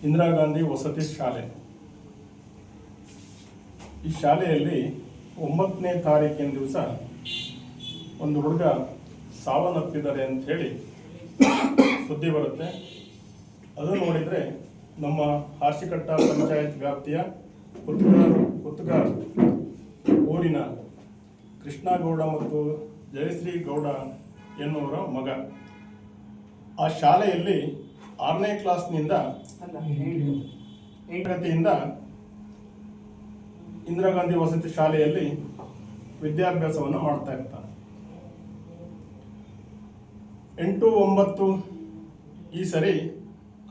ಇಂದಿರಾ ಗಾಂಧಿ ವಸತಿ ಶಾಲೆ. ಈ ಶಾಲೆಯಲ್ಲಿ 9ನೇ ತಾರೀಕಿನ ದಿವಸ ಒಂದು ಹುಡುಗ ಸಾವನ್ನಪ್ಪಿದ್ದಾರೆ ಅಂಥೇಳಿ ಸುದ್ದಿ ಬರುತ್ತೆ. ಅದು ನೋಡಿದರೆ ನಮ್ಮ ಹಾರ್ಸಿಕಟ್ಟ ಪಂಚಾಯತ್ ವ್ಯಾಪ್ತಿಯ ಕುತ್ತಗಾರ ಊರಿನ ಕೃಷ್ಣಗೌಡ ಮತ್ತು ಜಯಶ್ರೀ ಗೌಡ ಎನ್ನುವರ ಮಗ. ಆ ಶಾಲೆಯಲ್ಲಿ 6ನೇ ಕ್ಲಾಸ್ನಿಂದ 8ನೇ ತರಗತಿಯಿಂದ ಇಂದಿರಾ ಗಾಂಧಿ ವಸತಿ ಶಾಲೆಯಲ್ಲಿ ವಿದ್ಯಾಭ್ಯಾಸವನ್ನು ಮಾಡ್ತಾ ಇರ್ತಾನೆ. 8, 9 ಈ ಸರಿ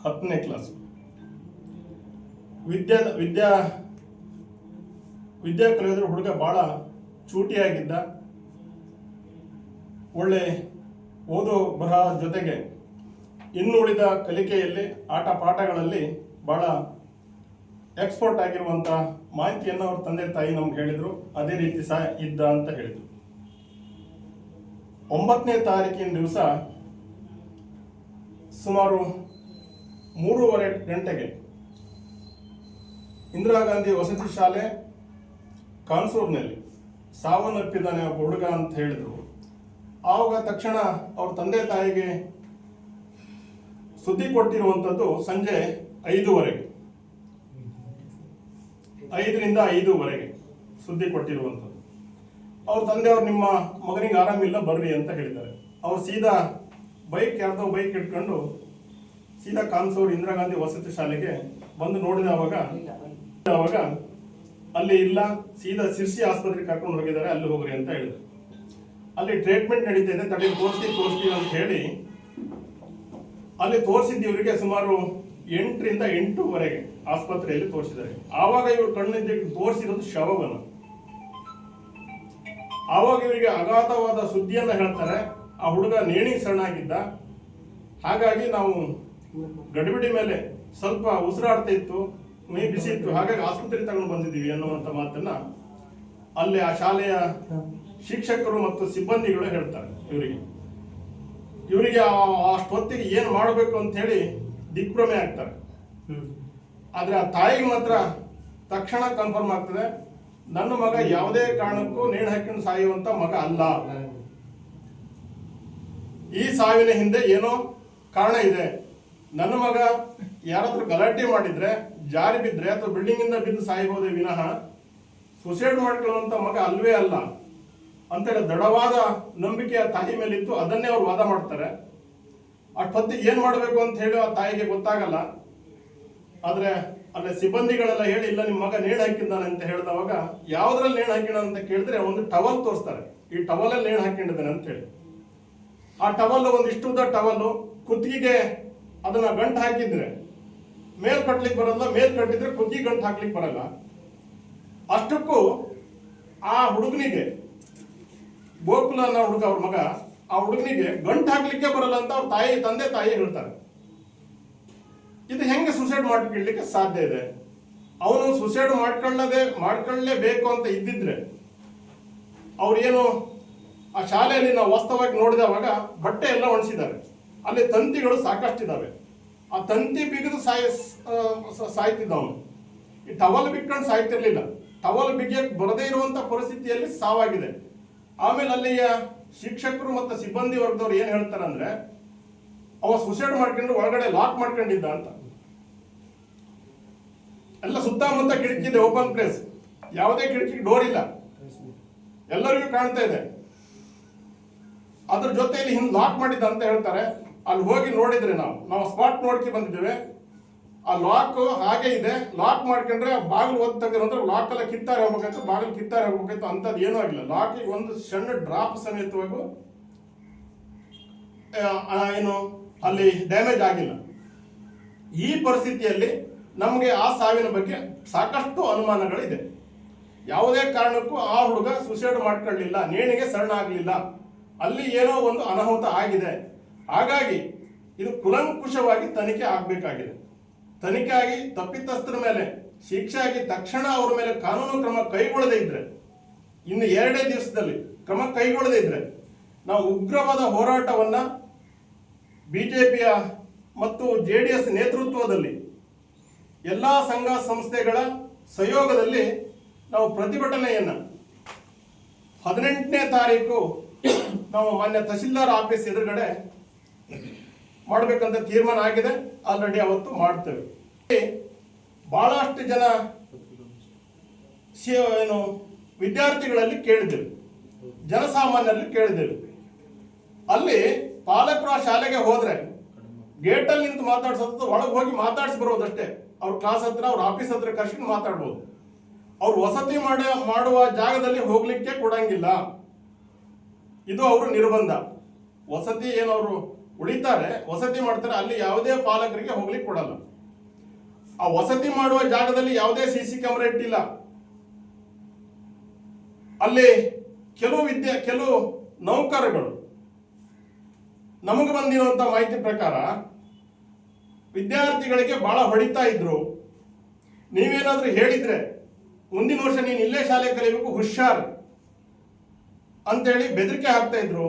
10ನೇ ಕ್ಲಾಸ್. ವಿದ್ಯಾ ಕಲಿಯೋದ್ರ ಹುಡುಗ ಭಾಳ ಚೂಟಿಯಾಗಿದ್ದ. ಒಳ್ಳೆ ಓದೋ ಬರಹ ಜೊತೆಗೆ ಇನ್ನು ಉಳಿದ ಕಲಿಕೆಯಲ್ಲಿ ಆಟ ಪಾಠಗಳಲ್ಲಿ ಭಾಳ ಎಕ್ಸ್ಪರ್ಟ್ ಆಗಿರುವಂಥ ಮಾಹಿತಿಯನ್ನು ಅವ್ರ ತಂದೆ ತಾಯಿ ನಮ್ಗೆ ಹೇಳಿದರು. ಅದೇ ರೀತಿ ಸಹ ಇದ್ದ ಅಂತ ಹೇಳಿದರು. 9ನೇ ತಾರೀಕಿನ ದಿವಸ ಸುಮಾರು 3:30 ಗಂಟೆಗೆ ಇಂದಿರಾ ಗಾಂಧಿ ವಸತಿ ಶಾಲೆ ಕಾನ್ಸೂರ್ನಲ್ಲಿ ಸಾವನ್ನಪ್ಪಿದ್ದಾನೆ ಒಬ್ಬ ಹುಡುಗ ಅಂತ ಹೇಳಿದರು. ಆವಾಗ ತಕ್ಷಣ ಅವ್ರ ತಂದೆ ತಾಯಿಗೆ ಸುದ್ದಿ ಕೊಟ್ಟಿರುವಂಥದ್ದು ಸಂಜೆ 5:15 5ರಿಂದ 5:15 ಸುದ್ದಿ ಕೊಟ್ಟಿರುವಂಥದ್ದು. ಅವ್ರ ತಂದೆಯವ್ರು ನಿಮ್ಮ ಮಗನಿಗೆ ಆರಾಮಿಲ್ಲ ಬರ್ರಿ ಅಂತ ಹೇಳಿದ್ದಾರೆ. ಅವ್ರು ಸೀದಾ ಯಾರ್ದೋ ಬೈಕ್ ಇಟ್ಕೊಂಡು ಸೀದಾ ಕಾನ್ಸೂರ್ ಇಂದಿರಾ ಗಾಂಧಿ ವಸತಿ ಶಾಲೆಗೆ ಬಂದು ನೋಡಿದವಾಗ ಅಲ್ಲಿ ಇಲ್ಲ, ಸೀದಾ ಸಿರ್ಸಿ ಆಸ್ಪತ್ರೆಗೆ ಕರ್ಕೊಂಡು ಹೋಗಿದ್ದಾರೆ, ಅಲ್ಲಿ ಹೋಗ್ರಿ ಅಂತ ಹೇಳಿದ್ರು. ಅಲ್ಲಿ ಟ್ರೀಟ್ಮೆಂಟ್ ನಡೀತಾ ಇದೆ, ತಡೆ ತೋರಿಸ್ತೀವಿ ಅಂತ ಹೇಳಿ ಅಲ್ಲಿ ತೋರಿಸಿದ್ದವರಿಗೆ ಸುಮಾರು 8ರಿಂದ 8:15 ಆಸ್ಪತ್ರೆಯಲ್ಲಿ ತೋರಿಸಿದ್ದಾರೆ. ಆವಾಗ ಇವರು ಕಣ್ಣಿಂದ ತೋರಿಸಿರೋದು ಶವವನ್ನು. ಆವಾಗ ಇವರಿಗೆ ಅಗಾಧವಾದ ಸುದ್ದಿಯನ್ನು ಹೇಳ್ತಾರೆ, ಆ ಹುಡುಗ ನೇಣಿಗೆ ಶರಣಾಗಿದ್ದ, ಹಾಗಾಗಿ ನಾವು ಗಡಿಬಿಡಿ ಮೇಲೆ ಸ್ವಲ್ಪ ಉಸಿರಾಡ್ತಾ ಇತ್ತು, ಮೈ ಬಿಸಿ ಇತ್ತು, ಹಾಗಾಗಿ ಆಸ್ಪತ್ರೆಗೆ ತಗೊಂಡು ಬಂದಿದ್ದೀವಿ ಅನ್ನುವಂಥ ಮಾತನ್ನ ಅಲ್ಲಿ ಆ ಶಾಲೆಯ ಶಿಕ್ಷಕರು ಮತ್ತು ಸಿಬ್ಬಂದಿಗಳು ಹೇಳ್ತಾರೆ. ಇವರಿಗೆ ಅಷ್ಟೊತ್ತಿಗೆ ಏನು ಮಾಡಬೇಕು ಅಂತ ಹೇಳಿ ದಿಗ್ಭ್ರಮೆ ಆಗ್ತಾರೆ. ಆದ್ರೆ ಆ ತಾಯಿಗೆ ಮಾತ್ರ ತಕ್ಷಣ ಕನ್ಫರ್ಮ್ ಆಗ್ತದೆ, ನನ್ನ ಮಗ ಯಾವುದೇ ಕಾರಣಕ್ಕೂ ನೇಣು ಹಾಕಿಕೊಂಡು ಸಾಯುವಂತ ಮಗ ಅಲ್ಲ. ಈ ಸಾವಿನ ಹಿಂದೆ ಏನೋ ಕಾರಣ ಇದೆ. ನನ್ನ ಮಗ ಯಾರಾದ್ರೂ ಗಲಾಟೆ ಮಾಡಿದ್ರೆ, ಜಾರಿ ಬಿದ್ರೆ ಅಥವಾ ಬಿಲ್ಡಿಂಗ್ ಇಂದ ಬಿದ್ದು ಸಾಯಬಹುದೇ ವಿನಃ ಸುಸೈಡ್ ಮಾಡ್ಕೊಳ್ಳುವಂತ ಮಗ ಅಲ್ವೇ ಅಲ್ಲ ಅಂತೇಳಿ ದೃಢವಾದ ನಂಬಿಕೆ ಆ ತಾಯಿ ಮೇಲಿತ್ತು. ಅದನ್ನೇ ಅವ್ರು ವಾದ ಮಾಡ್ತಾರೆ. ಅಷ್ಟೊತ್ತಿಗೆ ಏನ್ ಮಾಡಬೇಕು ಅಂತ ಹೇಳಿ ಆ ತಾಯಿಗೆ ಗೊತ್ತಾಗಲ್ಲ. ಆದ್ರೆ ಅಲ್ಲೇ ಸಿಬ್ಬಂದಿಗಳೆಲ್ಲ ಹೇಳಿ, ಇಲ್ಲ ನಿಮ್ಮ ಮಗ ನೇಣು ಹಾಕಿದ್ದಾನೆ ಅಂತ ಹೇಳಿದವಾಗ ಯಾವ್ದ್ರಲ್ಲಿ ನೇಣು ಹಾಕಿಣ ಅಂತ ಕೇಳಿದ್ರೆ ಒಂದು ಟವಲ್ ತೋರಿಸ್ತಾರೆ. ಈ ಟವಲಲ್ಲಿ ನೇಣು ಹಾಕೊಂಡಿದ್ದಾನೆ ಅಂತ ಹೇಳಿ. ಆ ಟವಲ್ ಒಂದು ಇಷ್ಟುದ್ದ ಟವಲ್ಲು, ಕುತ್ತಿಗೆಗೆ ಅದನ್ನ ಗಂಟು ಹಾಕಿದ್ರೆ ಮೇಲ್ ಕಟ್ಲಿಕ್ಕೆ ಬರಲ್ಲ, ಮೇಲ್ ಕಟ್ಟಿದ್ರೆ ಕುತ್ತಿಗೆ ಗಂಟು ಹಾಕ್ಲಿಕ್ಕೆ ಬರಲ್ಲ. ಅಷ್ಟಕ್ಕೂ ಆ ಹುಡುಗನಿಗೆ, ಗೋಕುಲ ಅನ್ನೋ ಹುಡುಗ ಅವ್ರ ಮಗ, ಆ ಹುಡುಗನಿಗೆ ಗಂಟು ಹಾಕ್ಲಿಕ್ಕೆ ಬರಲ್ಲ ಅಂತ ಅವ್ರ ತಂದೆ ತಾಯಿ ಹೇಳ್ತಾರೆ. ಇದು ಹೆಂಗೆ ಸುಸೈಡ್ ಮಾಡ್ಕೊಳ್ಳಿಕ್ಕೆ ಸಾಧ್ಯ ಇದೆ? ಅವನು ಸುಸೈಡ್ ಮಾಡ್ಕೊಳ್ಳೇಬೇಕು ಅಂತ ಇದ್ದಿದ್ರೆ ಅವ್ರೇನು ಆ ಶಾಲೆಯಲ್ಲಿ ನಾವು ವಾಸ್ತವವಾಗಿ ನೋಡಿದವಾಗ ಬಟ್ಟೆ ಎಲ್ಲ ಒಣಸಿದ್ದಾರೆ, ಅಲ್ಲಿ ತಂತಿಗಳು ಸಾಕಷ್ಟಿದ್ದಾವೆ. ಆ ತಂತಿ ಬಿಗಿದು ಸಾಯ್ತಿದ್ದ ಅವನು. ಈ ಟವಲ್ ಬಿಟ್ಕೊಂಡು ಸಾಯ್ತಿರ್ಲಿಲ್ಲ. ಟವಲ್ ಬಿಗಿಯಕ್ಕೆ ಬರದೇ ಇರುವಂತ ಪರಿಸ್ಥಿತಿಯಲ್ಲಿ ಸಾವಾಗಿದೆ. ಆಮೇಲೆ ಅಲ್ಲಿಯ ಶಿಕ್ಷಕರು ಮತ್ತು ಸಿಬ್ಬಂದಿ ವರ್ಗದವ್ರು ಏನ್ ಹೇಳ್ತಾರೆ ಅಂದ್ರೆ, ಅವ ಸುಸೈಡ್ ಮಾಡ್ಕೊಂಡು ಒಳಗಡೆ ಲಾಕ್ ಮಾಡ್ಕೊಂಡಿದ್ದ ಅಂತ. ಎಲ್ಲ ಸುತ್ತಮುತ್ತ ಕಿಟಕಿ ಇದೆ, ಓಪನ್ ಪ್ಲೇಸ್, ಯಾವುದೇ ಕಿಟಕಿ ಡೋರ್ ಇಲ್ಲ, ಎಲ್ಲರಿಗೂ ಕಾಣ್ತಾ ಇದೆ. ಅದ್ರ ಜೊತೆಯಲ್ಲಿ ಹಿಂದೆ ಲಾಕ್ ಮಾಡಿದ್ದ ಅಂತ ಹೇಳ್ತಾರೆ. ಅಲ್ಲಿ ಹೋಗಿ ನೋಡಿದ್ರೆ ನಾವು ಸ್ಪಾಟ್ ನೋಡ್ಕಿ ಬಂದಿದ್ದೇವೆ. ಆ ಲಾಕ್ ಹಾಗೆ ಇದೆ. ಲಾಕ್ ಮಾಡ್ಕೊಂಡ್ರೆ ಬಾಗಿಲು ಓದ್ ತೆಗೆದ್ರೆ ಲಾಕ್ ಎಲ್ಲ ಕಿತ್ತಾರೆ ಹೋಗ್ಬೇಕಾಯ್ತು, ಬಾಗಿಲು ಕಿತ್ತಾರೆ ಹೋಗ್ಬೇಕಾಯ್ತು. ಅಂಥದ್ದು ಏನೂ ಆಗಿಲ್ಲ. ಲಾಕಿಗೆ ಒಂದು ಸಣ್ಣ ಡ್ರಾಪ್ ಸಮೇತವಾಗೂ ಏನು ಅಲ್ಲಿ ಡ್ಯಾಮೇಜ್ ಆಗಿಲ್ಲ. ಈ ಪರಿಸ್ಥಿತಿಯಲ್ಲಿ ನಮಗೆ ಆ ಸಾವಿನ ಬಗ್ಗೆ ಸಾಕಷ್ಟು ಅನುಮಾನಗಳಿದೆ. ಯಾವುದೇ ಕಾರಣಕ್ಕೂ ಆ ಹುಡುಗ ಸುಸೈಡ್ ಮಾಡ್ಕೊಳ್ಳಿಲ್ಲ, ನೇಣಿಗೆ ಶರಣಾಗಲಿಲ್ಲ. ಅಲ್ಲಿ ಏನೋ ಒಂದು ಅನಾಹುತ ಆಗಿದೆ. ಹಾಗಾಗಿ ಇದು ಕುಲಂಕುಷವಾಗಿ ತನಿಖೆ ಆಗಬೇಕಾಗಿದೆ. ತನಿಖೆ ಆಗಿ ತಪ್ಪಿತಸ್ಥರ ಮೇಲೆ ಶಿಕ್ಷೆ ಆಗಿ ತಕ್ಷಣ ಅವರ ಮೇಲೆ ಕಾನೂನು ಕ್ರಮ ಕೈಗೊಳ್ಳದೇ ಇದ್ರೆ, ಇನ್ನು 2 ದಿವಸದಲ್ಲಿ ಕ್ರಮ ಕೈಗೊಳ್ಳದೇ ಇದ್ರೆ ನಾವು ಉಗ್ರವಾದ ಹೋರಾಟವನ್ನ ಬಿಜೆಪಿಯ ಮತ್ತು JDS ನೇತೃತ್ವದಲ್ಲಿ ಎಲ್ಲ ಸಂಘ ಸಂಸ್ಥೆಗಳ ಸಹಯೋಗದಲ್ಲಿ ನಾವು ಪ್ರತಿಭಟನೆಯನ್ನು 18ನೇ ತಾರೀಕು ನಾವು ಮಾನ್ಯ ತಹಶೀಲ್ದಾರ್ ಆಫೀಸ್ ಎದುರುಗಡೆ ಮಾಡಬೇಕಂತ ತೀರ್ಮಾನ ಆಗಿದೆ. ಆಲ್ರೆಡಿ ಅವತ್ತು ಮಾಡ್ತೇವೆ. ಬಹಳಷ್ಟು ಜನ ವಿದ್ಯಾರ್ಥಿಗಳಲ್ಲಿ ಕೇಳಿದೆವು, ಜನಸಾಮಾನ್ಯರಲ್ಲಿ ಕೇಳಿದೆವು. ಅಲ್ಲಿ ಪಾಲಕರು ಆ ಶಾಲೆಗೆ ಹೋದ್ರೆ ಗೇಟಲ್ಲಿ ನಿಂತು ಮಾತಾಡ್ಸೋದು, ಒಳಗೆ ಹೋಗಿ ಮಾತಾಡಿಸಿ ಬರೋದಷ್ಟೇ. ಅವ್ರ ಕ್ಲಾಸ್ ಹತ್ರ, ಅವ್ರ ಆಫೀಸ್ ಹತ್ರ ಕರ್ಸ್ಕೊಂಡು ಮಾತಾಡ್ಬೋದು. ಅವ್ರು ವಸತಿ ಮಾಡುವ ಜಾಗದಲ್ಲಿ ಹೋಗ್ಲಿಕ್ಕೆ ಕೊಡಂಗಿಲ್ಲ. ಇದು ಅವರು ನಿರ್ಬಂಧ. ವಸತಿ ಏನವರು ಉಳಿತಾರೆ, ವಸತಿ ಮಾಡ್ತಾರೆ, ಅಲ್ಲಿ ಯಾವುದೇ ಪಾಲಕರಿಗೆ ಹೋಗ್ಲಿಕ್ಕೆ ಕೊಡಲ್ಲ. ಆ ವಸತಿ ಮಾಡುವ ಜಾಗದಲ್ಲಿ ಯಾವುದೇ CC ಕ್ಯಾಮೆರಾ ಇಟ್ಟಿಲ್ಲ. ಅಲ್ಲಿ ಕೆಲವು ನೌಕರಗಳು ನಮಗೆ ಬಂದಿರುವಂತ ಮಾಹಿತಿ ಪ್ರಕಾರ ವಿದ್ಯಾರ್ಥಿಗಳಿಗೆ ಬಹಳ ಹೊಡಿತಾ ಇದ್ರು. ನೀವೇನಾದ್ರೂ ಹೇಳಿದ್ರೆ ಮುಂದಿನ ವರ್ಷ ನೀನು ಇಲ್ಲೇ ಶಾಲೆ ಕಲಿಬೇಕು, ಹುಷಾರ್ ಅಂತೇಳಿ ಬೆದರಿಕೆ ಹಾಕ್ತಾ ಇದ್ರು.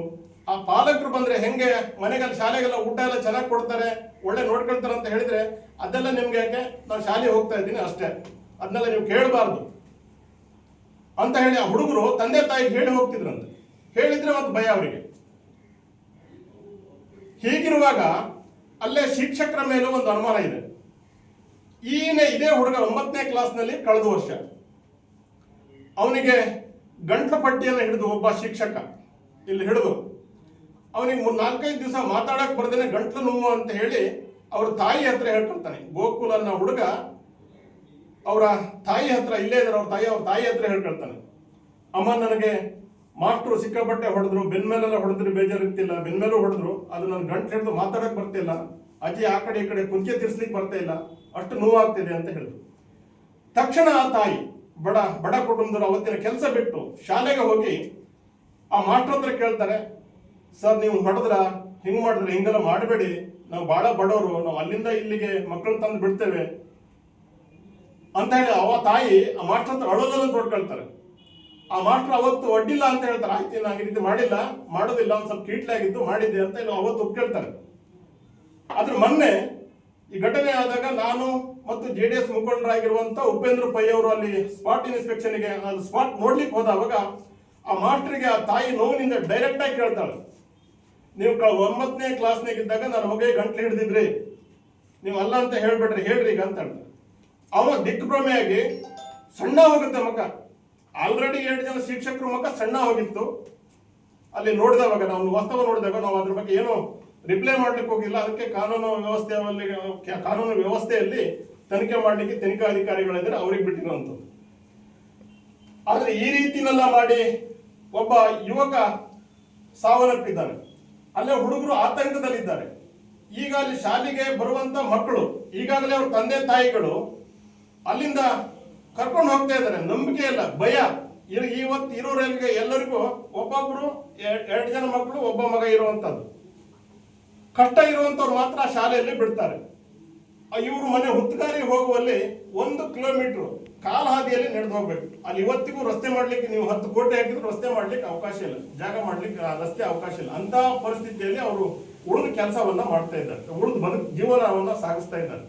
ಆ ಪಾಲಕರು ಬಂದ್ರೆ ಹೆಂಗೆ ಮನೆಗೆಲ್ಲ ಶಾಲೆಗೆಲ್ಲ ಊಟ ಎಲ್ಲ ಚೆನ್ನಾಗಿ ಕೊಡ್ತಾರೆ, ಒಳ್ಳೆ ನೋಡ್ಕೊಳ್ತಾರೆ ಅಂತ ಹೇಳಿದ್ರೆ ಅದೆಲ್ಲ ನಿಮ್ಗೆ ಯಾಕೆ, ನಾನು ಶಾಲೆಗೆ ಹೋಗ್ತಾ ಇದ್ದೀನಿ ಅಷ್ಟೇ, ಅದನ್ನೆಲ್ಲ ನೀವು ಕೇಳಬಾರ್ದು ಅಂತ ಹೇಳಿ ಆ ಹುಡುಗರು ತಂದೆ ತಾಯಿಗೆ ಹೇಳಿ ಹೋಗ್ತಿದ್ರಂತೆ. ಹೇಳಿದ್ರೆ ಮತ್ತೆ ಭಯ ಅವರಿಗೆ. ಹೀಗಿರುವಾಗ ಅಲ್ಲೇ ಶಿಕ್ಷಕರ ಮೇಲೂ ಒಂದು ಅನುಮಾನ ಇದೆ. ಇದೇ ಹುಡುಗ 9ನೇ ಕ್ಲಾಸ್ನಲ್ಲಿ ಕಳೆದ ವರ್ಷ ಅವನಿಗೆ ಗಂಟ್ಲು ಪಟ್ಟಿಯನ್ನು ಹಿಡಿದು ಒಬ್ಬ ಶಿಕ್ಷಕ ಇಲ್ಲಿ ಹಿಡಿದು ಅವನಿಗೆ 4-5 ದಿವಸ ಮಾತಾಡಕ್ ಬರ್ದೇನೆ ಗಂಟ್ಲು ನೋವು ಅಂತ ಹೇಳಿ ಅವ್ರ ತಾಯಿ ಹತ್ರ ಹೇಳ್ಕೊಳ್ತಾನೆ. ಗೋಕುಲ್ ಅನ್ನೋ ಹುಡುಗ ಅವರ ತಾಯಿ ಹತ್ರ, ಇಲ್ಲೇ ಇದ್ರೆ ಅವ್ರ ತಾಯಿ ಹತ್ರ ಹೇಳ್ಕೊಳ್ತಾನೆ, ಅಮ್ಮ ನನಗೆ ಮಾಸ್ಟ್ರು ಸಿಕ್ಕಾಪಟ್ಟೆ ಹೊಡೆದ್ರು, ಬೆನ್ಮೇಲೆಲ್ಲ ಹೊಡೆದ್ರು, ಬೇಜಾರಿರ್ತಿಲ್ಲ, ಬೆನ್ಮೇಲೂ ಹೊಡೆದ್ರು, ಅದು ನನ್ನ ಗಂಟು ಹಿಡಿದು ಮಾತಾಡಕ್ ಬರ್ತಿಲ್ಲ, ಅಜ್ಜಿ ಆ ಕಡೆ ಈ ಕಡೆ ಕುಂಚೆ ತಿರ್ಸ್ಲಿಕ್ಕೆ ಬರ್ತಾ ಇಲ್ಲ, ಅಷ್ಟು ನೋವಾಗ್ತಿದೆ ಅಂತ ಹೇಳಿದ್ರು. ತಕ್ಷಣ ಆ ತಾಯಿ ಬಡ ಕುಟುಂಬದವರು ಅವತ್ತಿನ ಕೆಲಸ ಬಿಟ್ಟು ಶಾಲೆಗೆ ಹೋಗಿ ಆ ಮಾಸ್ಟರ್ ಹತ್ರ ಕೇಳ್ತಾರೆ, ಸರ್ ನೀವು ಹೊಡೆದ್ರ, ಹಿಂಗ್ ಮಾಡಿದ್ರೆ, ಹಿಂಗೆಲ್ಲ ಮಾಡಬೇಡಿ, ನಾವು ಬಹಳ ಬಡವರು, ನಾವು ಅಲ್ಲಿಂದ ಇಲ್ಲಿಗೆ ಮಕ್ಕಳು ತಂದು ಬಿಡ್ತೇವೆ ಅಂತ ಹೇಳಿ ಅವ ತಾಯಿ ಆ ಮಾಸ್ಟರ್ ಹತ್ರ ಅಳೋದನ್ನು ತೋಡ್ಕೊಳ್ತಾರೆ. ಆ ಮಾಸ್ಟರ್ ಅವತ್ತು ಒಡ್ಡಿಲ್ಲ ಅಂತ ಹೇಳ್ತಾರೆ. ಆಯ್ತು, ನಾನು ಈ ರೀತಿ ಮಾಡೋದಿಲ್ಲ, ಒಂದು ಸ್ವಲ್ಪ ಕೀಟ್ಲಾಗಿದ್ದು ಮಾಡಿದ್ದೆ ಅಂತ ಅವತ್ತು ಒಪ್ಕೊಳ್ತಾರೆ. ಆದ್ರೆ ಮೊನ್ನೆ ಈ ಘಟನೆ ಆದಾಗ ನಾನು ಮತ್ತು JDS ಮುಖಂಡರಾಗಿರುವಂತ ಉಪೇಂದ್ರ ಪೈ ಅವರು ಅಲ್ಲಿ ಸ್ಪಾಟ್ ಇನ್ಸ್ಪೆಕ್ಷನ್ಗೆ ಸ್ಪಾಟ್ ನೋಡ್ಲಿಕ್ಕೆ ಹೋದಾಗ ಆ ಮಾಸ್ಟರ್ಗೆ ಆ ತಾಯಿ ನೋವಿನಿಂದ ಡೈರೆಕ್ಟ್ ಆಗಿ ಕೇಳ್ತಾಳೆ, ನೀವು 9ನೇ ಕ್ಲಾಸ್ನಾಗಿದ್ದಾಗ ನನ್ನ ಮಗಗೆ ಗಂಟ್ಲು ಹಿಡಿದಿದ್ರಿ, ನೀವು ಅಲ್ಲ ಅಂತ ಹೇಳ್ಬೇಡ್ರಿ, ಹೇಳ್ರಿ ಈಗ ಅಂತ ಹೇಳ್ತಾರೆ. ಅವ ದಿಗ್ಭ್ರಮೆಯಾಗಿ ಸಣ್ಣ ಹೋಗುತ್ತೆ ಮುಖ. ಆಲ್ರೆಡಿ 2 ಜನ ಶಿಕ್ಷಕರು ಮುಖ ಸಣ್ಣ ಹೋಗಿತ್ತು. ಅಲ್ಲಿ ನೋಡಿದವಾಗ, ನಾವು ವಾಸ್ತವ ನೋಡಿದಾಗ ನಾವು ಅದ್ರ ಬಗ್ಗೆ ಏನು ರಿಪ್ಲೈ ಮಾಡ್ಲಿಕ್ಕೆ ಹೋಗಿಲ್ಲ. ಅದಕ್ಕೆ ಕಾನೂನು ವ್ಯವಸ್ಥೆಯಲ್ಲಿ ತನಿಖೆ ಮಾಡ್ಲಿಕ್ಕೆ ತನಿಖಾಧಿಕಾರಿಗಳಿದ್ರೆ ಅವ್ರಿಗೆ ಬಿಟ್ಟಿರುವಂಥದ್ದು. ಆದ್ರೆ ಈ ರೀತಿನೆಲ್ಲ ಮಾಡಿ ಒಬ್ಬ ಯುವಕ ಸಾವನ್ನಪ್ಪಿದ್ದಾನೆ. ಅಲ್ಲೇ ಹುಡುಗರು ಆತಂಕದಲ್ಲಿದ್ದಾರೆ. ಈಗ ಅಲ್ಲಿ ಶಾಲೆಗೆ ಬರುವಂತ ಮಕ್ಕಳು ಈಗಾಗಲೇ ಅವ್ರ ತಂದೆ ತಾಯಿಗಳು ಅಲ್ಲಿಂದ ಕರ್ಕೊಂಡು ಹೋಗ್ತಾ ಇದ್ದಾರೆ. ನಂಬಿಕೆ ಇಲ್ಲ, ಭಯ. ಇವತ್ತು ಇರೋರಿಗೆ ಎಲ್ಲರಿಗೂ ಒಬ್ಬೊಬ್ರು 2 ಜನ ಮಕ್ಕಳು, ಒಬ್ಬ ಮಗ ಇರುವಂತದ್ದು. ಕಷ್ಟ ಇರುವಂತವ್ರು ಮಾತ್ರ ಶಾಲೆಯಲ್ಲಿ ಬಿಡ್ತಾರೆ. ಇವರು ಮನೆ ಹುತ್ತಗಾರಿ ಹೋಗುವಲ್ಲಿ 1 ಕಿಲೋಮೀಟರ್ ಕಾಲ ಹಾದಿಯಲ್ಲಿ ನಡೆದು ಹೋಗ್ಬೇಕು. ಅಲ್ಲಿ ಇವತ್ತಿಗೂ ರಸ್ತೆ ಮಾಡ್ಲಿಕ್ಕೆ ನೀವು 10 ಕೋಟಿ ಹಾಕಿದ್ರು ರಸ್ತೆ ಮಾಡ್ಲಿಕ್ಕೆ ಅವಕಾಶ ಇಲ್ಲ, ಜಾಗ ಮಾಡ್ಲಿಕ್ಕೆ ರಸ್ತೆ ಅವಕಾಶ ಇಲ್ಲ. ಅಂತ ಪರಿಸ್ಥಿತಿಯಲ್ಲಿ ಅವರು ಉಳಿದ ಕೆಲಸವನ್ನ ಮಾಡ್ತಾ ಇದ್ದಾರೆ, ಉಳಿದ ಜೀವನವನ್ನ ಸಾಗಿಸ್ತಾ ಇದ್ದಾರೆ.